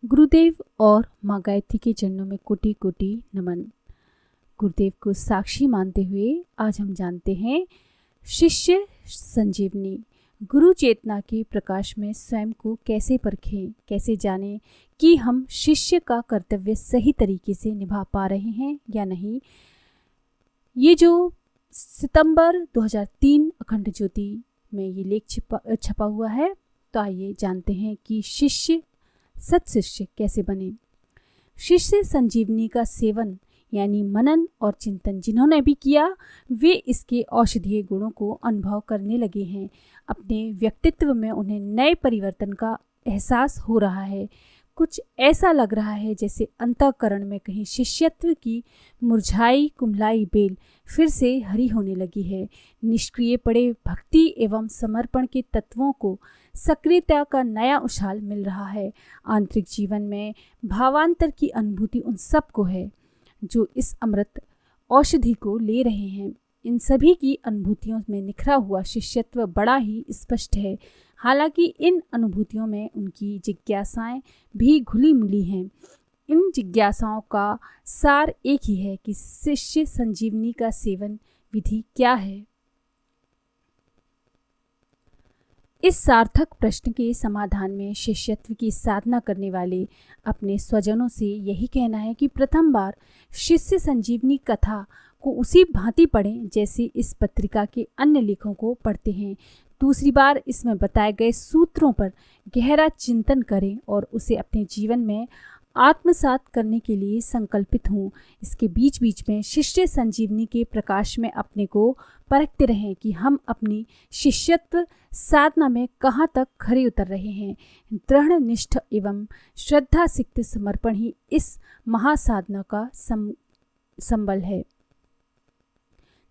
गुरुदेव और माँ गायत्री के चरणों में कोटि कोटि नमन। गुरुदेव को साक्षी मानते हुए आज हम जानते हैं शिष्य संजीवनी। गुरु चेतना के प्रकाश में स्वयं को कैसे परखें, कैसे जानें कि हम शिष्य का कर्तव्य सही तरीके से निभा पा रहे हैं या नहीं। ये जो सितंबर 2003 अखंड ज्योति में ये लेख छपा हुआ है, तो आइए जानते हैं कि शिष्य सत्शिष्य कैसे बने। शिष्य संजीवनी का सेवन यानी मनन और चिंतन जिन्होंने भी किया, वे इसके औषधीय गुणों को अनुभव करने लगे हैं। अपने व्यक्तित्व में उन्हें नए परिवर्तन का एहसास हो रहा है। कुछ ऐसा लग रहा है जैसे अंतःकरण में कहीं शिष्यत्व की मुरझाई कुम्हलाई बेल फिर से हरी होने लगी है। निष्क्रिय पड़े भक्ति एवं समर्पण के तत्वों को सक्रियता का नया उछाल मिल रहा है। आंतरिक जीवन में भावांतर की अनुभूति उन सबको है जो इस अमृत औषधि को ले रहे हैं। इन सभी की अनुभूतियों में निखरा हुआ शिष्यत्व बड़ा ही स्पष्ट है। हालांकि इन अनुभूतियों में उनकी जिज्ञासाएं भी घुली मिली हैं। इन जिज्ञासाओं का सार एक ही है कि शिष्य संजीवनी का सेवन विधि क्या है। इस सार्थक प्रश्न के समाधान में शिष्यत्व की साधना करने वाले अपने स्वजनों से यही कहना है कि प्रथम बार शिष्य संजीवनी कथा को उसी भांति पढ़ें जैसे इस पत्रिका के अन्य लेखों को पढ़ते हैं। दूसरी बार इसमें बताए गए सूत्रों पर गहरा चिंतन करें और उसे अपने जीवन में आत्मसात करने के लिए संकल्पित हों। इसके बीच बीच में शिष्य संजीवनी के प्रकाश में अपने को परखते रहें कि हम अपनी शिष्यत्व साधना में कहाँ तक खरे उतर रहे हैं। दृढ़ निष्ठ एवं श्रद्धा सिक्त समर्पण ही इस महासाधना का संबल है।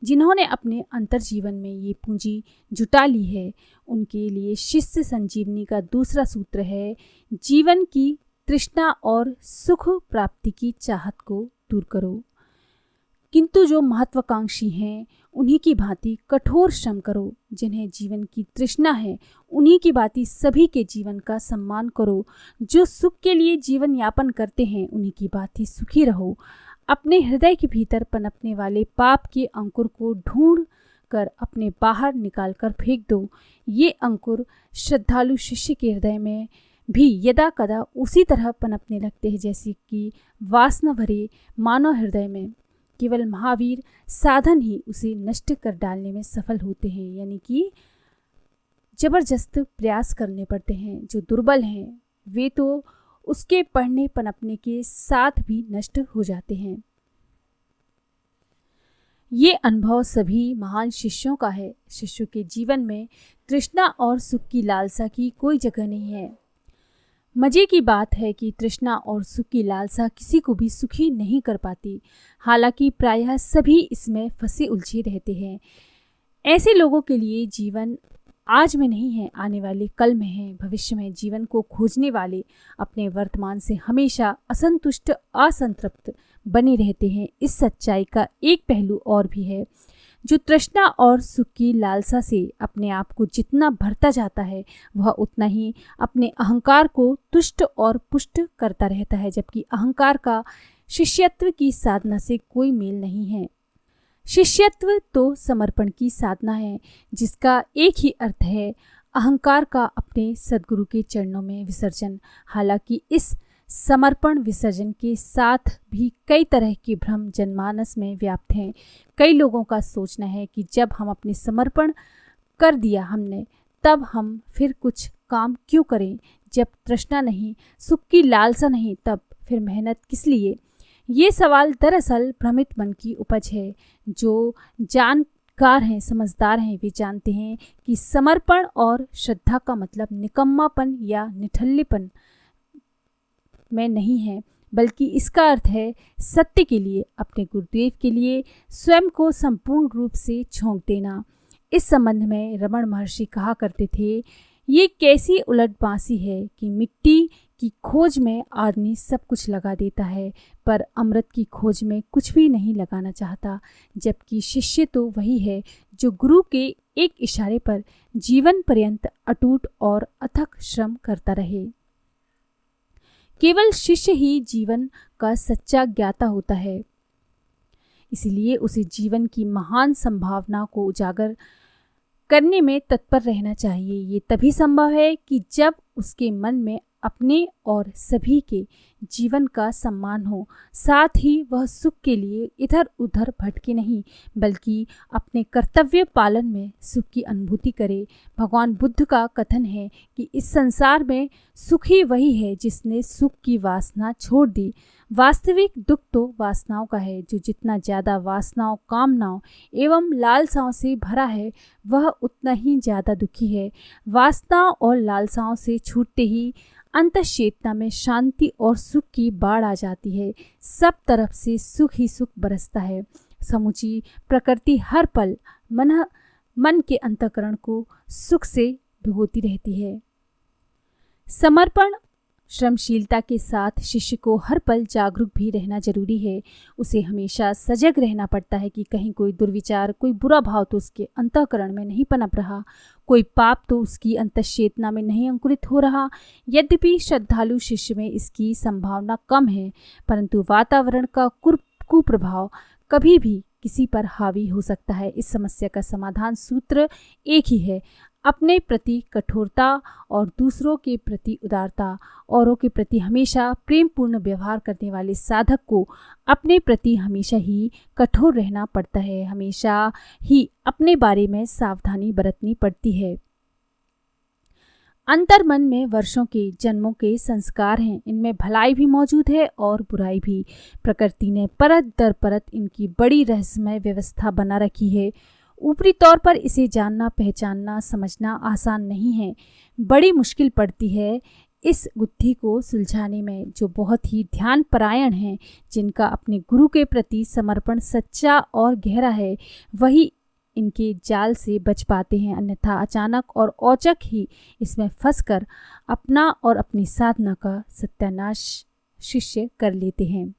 जिन्होंने अपने अंतर जीवन में ये पूंजी जुटा ली है, उनके लिए शिष्य संजीवनी का दूसरा सूत्र है, जीवन की तृष्णा और सुख प्राप्ति की चाहत को दूर करो। किंतु जो महत्वाकांक्षी हैं, उन्हीं की भांति कठोर श्रम करो। जिन्हें जीवन की तृष्णा है, उन्हीं की भांति सभी के जीवन का सम्मान करो। जो सुख के लिए जीवन यापन करते हैं, उन्हीं की भांति सुखी रहो। अपने हृदय के भीतर पनपने वाले पाप के अंकुर को ढूंढ कर अपने बाहर निकाल कर फेंक दो। ये अंकुर श्रद्धालु शिष्य के हृदय में भी यदा कदा उसी तरह पनपने लगते हैं जैसे कि वासना भरे मानव हृदय में। केवल महावीर साधन ही उसे नष्ट कर डालने में सफल होते हैं, यानी कि जबरदस्त प्रयास करने पड़ते हैं। जो दुर्बल हैं वे तो उसके पढ़ने पनपने के साथ भी नष्ट हो जाते हैं। ये अनुभव सभी महान शिष्यों का है। शिष्यों के जीवन में तृष्णा और सुख की लालसा की कोई जगह नहीं है। मजे की बात है कि तृष्णा और सुख की लालसा किसी को भी सुखी नहीं कर पाती। हालांकि प्रायः सभी इसमें फंसे उलझे रहते हैं। ऐसे लोगों के लिए जीवन आज में नहीं है, आने वाले कल में है। भविष्य में जीवन को खोजने वाले अपने वर्तमान से हमेशा असंतुष्ट असंतृप्त बने रहते हैं। इस सच्चाई का एक पहलू और भी है। जो तृष्णा और सुख की लालसा से अपने आप को जितना भरता जाता है, वह उतना ही अपने अहंकार को तुष्ट और पुष्ट करता रहता है, जबकि अहंकार का शिष्यत्व की साधना से कोई मेल नहीं है। शिष्यत्व तो समर्पण की साधना है, जिसका एक ही अर्थ है अहंकार का अपने सद्गुरु के चरणों में विसर्जन। हालांकि इस समर्पण विसर्जन के साथ भी कई तरह के भ्रम जनमानस में व्याप्त हैं। कई लोगों का सोचना है कि जब हम अपने समर्पण कर दिया हमने, तब हम फिर कुछ काम क्यों करें। जब तृष्णा नहीं, सुख की लालसा नहीं, तब फिर मेहनत किस लिए। ये सवाल दरअसल भ्रमित मन की उपज है। जो जानकार हैं, समझदार हैं, वे जानते हैं कि समर्पण और श्रद्धा का मतलब निकम्मापन या निठल्लेपन में नहीं है, बल्कि इसका अर्थ है सत्य के लिए, अपने गुरुदेव के लिए स्वयं को संपूर्ण रूप से झोंक देना। इस संबंध में रमण महर्षि कहा करते थे, ये कैसी उलट बांसी है कि मिट्टी की खोज में आदमी सब कुछ लगा देता है, पर अमृत की खोज में कुछ भी नहीं लगाना चाहता। जबकि शिष्य तो वही है जो गुरु के एक इशारे पर जीवन पर्यंत अटूट और अथक श्रम करता रहे। केवल शिष्य ही जीवन का सच्चा ज्ञाता होता है। इसलिए उसे जीवन की महान संभावना को उजागर करने में तत्पर रहना चाहिए। ये तभी संभव है कि जब उसके मन में अपने और सभी के जीवन का सम्मान हो, साथ ही वह सुख के लिए इधर उधर भटके नहीं, बल्कि अपने कर्तव्य पालन में सुख की अनुभूति करे। भगवान बुद्ध का कथन है कि इस संसार में सुखी वही है जिसने सुख की वासना छोड़ दी। वास्तविक दुख तो वासनाओं का है। जो जितना ज़्यादा वासनाओं, कामनाओं एवं लालसाओं से भरा है, वह उतना ही ज़्यादा दुखी है। वासनाओं और लालसाओं से छूटते ही अंतःचेतना में शांति और सुख की बाढ़ आ जाती है। सब तरफ से सुख ही सुख बरसता है। समूची प्रकृति हर पल मन के अंतःकरण को सुख से भिगोती रहती है। समर्पण श्रमशीलता के साथ शिष्य को हर पल जागरूक भी रहना जरूरी है। उसे हमेशा सजग रहना पड़ता है कि कहीं कोई दुर्विचार, कोई बुरा भाव तो उसके अंतःकरण में नहीं पनप रहा, कोई पाप तो उसकी अंतःचेतना में नहीं अंकुरित हो रहा। यद्यपि श्रद्धालु शिष्य में इसकी संभावना कम है, परंतु वातावरण का कुप्रभाव कभी भी किसी पर हावी हो सकता है। इस समस्या का समाधान सूत्र एक ही है, अपने प्रति कठोरता और दूसरों के प्रति उदारता। औरों के प्रति हमेशा प्रेमपूर्ण व्यवहार करने वाले साधक को अपने प्रति हमेशा ही कठोर रहना पड़ता है, हमेशा ही अपने बारे में सावधानी बरतनी पड़ती है। अंतर्मन में वर्षों के जन्मों के संस्कार हैं। इनमें भलाई भी मौजूद है और बुराई भी। प्रकृति ने परत दर परत इनकी बड़ी रहस्यमय व्यवस्था बना रखी है। ऊपरी तौर पर इसे जानना, पहचानना, समझना आसान नहीं है। बड़ी मुश्किल पड़ती है इस गुत्थी को सुलझाने में। जो बहुत ही ध्यान परायण हैं, जिनका अपने गुरु के प्रति समर्पण सच्चा और गहरा है, वही इनके जाल से बच पाते हैं। अन्यथा अचानक और औचक ही इसमें फंसकर अपना और अपनी साधना का सत्यानाश शिष्य कर लेते हैं।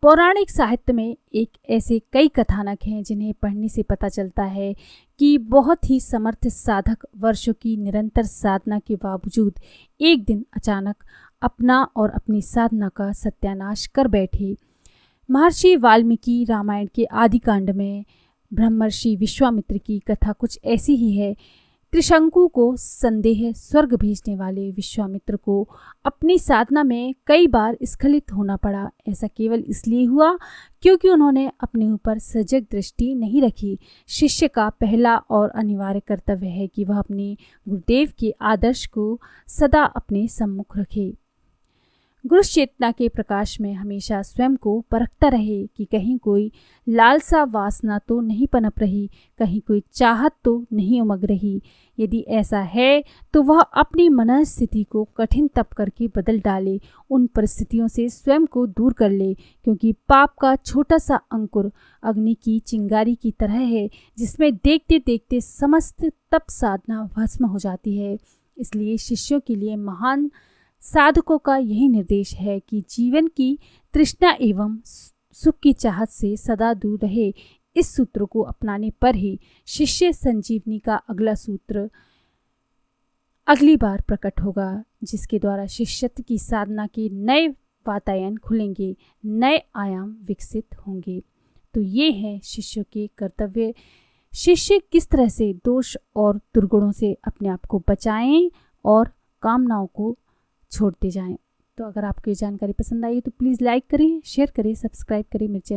पौराणिक साहित्य में एक ऐसे कई कथानक हैं जिन्हें पढ़ने से पता चलता है कि बहुत ही समर्थ साधक वर्षों की निरंतर साधना के बावजूद एक दिन अचानक अपना और अपनी साधना का सत्यानाश कर बैठे। महर्षि वाल्मीकि रामायण के आदि कांड में ब्रह्मर्षि विश्वामित्र की कथा कुछ ऐसी ही है। त्रिशंकु को संदेह स्वर्ग भेजने वाले विश्वामित्र को अपनी साधना में कई बार स्खलित होना पड़ा। ऐसा केवल इसलिए हुआ क्योंकि उन्होंने अपने ऊपर सजग दृष्टि नहीं रखी। शिष्य का पहला और अनिवार्य कर्तव्य है कि वह अपने गुरुदेव के आदर्श को सदा अपने सम्मुख रखे। गुरु चेतना के प्रकाश में हमेशा स्वयं को परखता रहे कि कहीं कोई लालसा वासना तो नहीं पनप रही, कहीं कोई चाहत तो नहीं उमग रही। यदि ऐसा है तो वह अपनी मनस्थिति को कठिन तप करके बदल डाले, उन परिस्थितियों से स्वयं को दूर कर ले, क्योंकि पाप का छोटा सा अंकुर अग्नि की चिंगारी की तरह है, जिसमें देखते देखते समस्त तप साधना भस्म हो जाती है। इसलिए शिष्यों के लिए महान साधकों का यही निर्देश है कि जीवन की तृष्णा एवं सुख की चाहत से सदा दूर रहे। इस सूत्र को अपनाने पर ही शिष्य संजीवनी का अगला सूत्र अगली बार प्रकट होगा, जिसके द्वारा शिष्यत्व की साधना के नए वातायन खुलेंगे, नए आयाम विकसित होंगे। तो ये है शिष्यों के कर्तव्य। शिष्य किस तरह से दोष और दुर्गुणों से अपने आप को बचाएं और कामनाओं को छोड़ते जाएं। तो अगर आपको ये जानकारी पसंद आई है तो प्लीज़ लाइक करें, शेयर करें, सब्सक्राइब करें मेरे चैनल।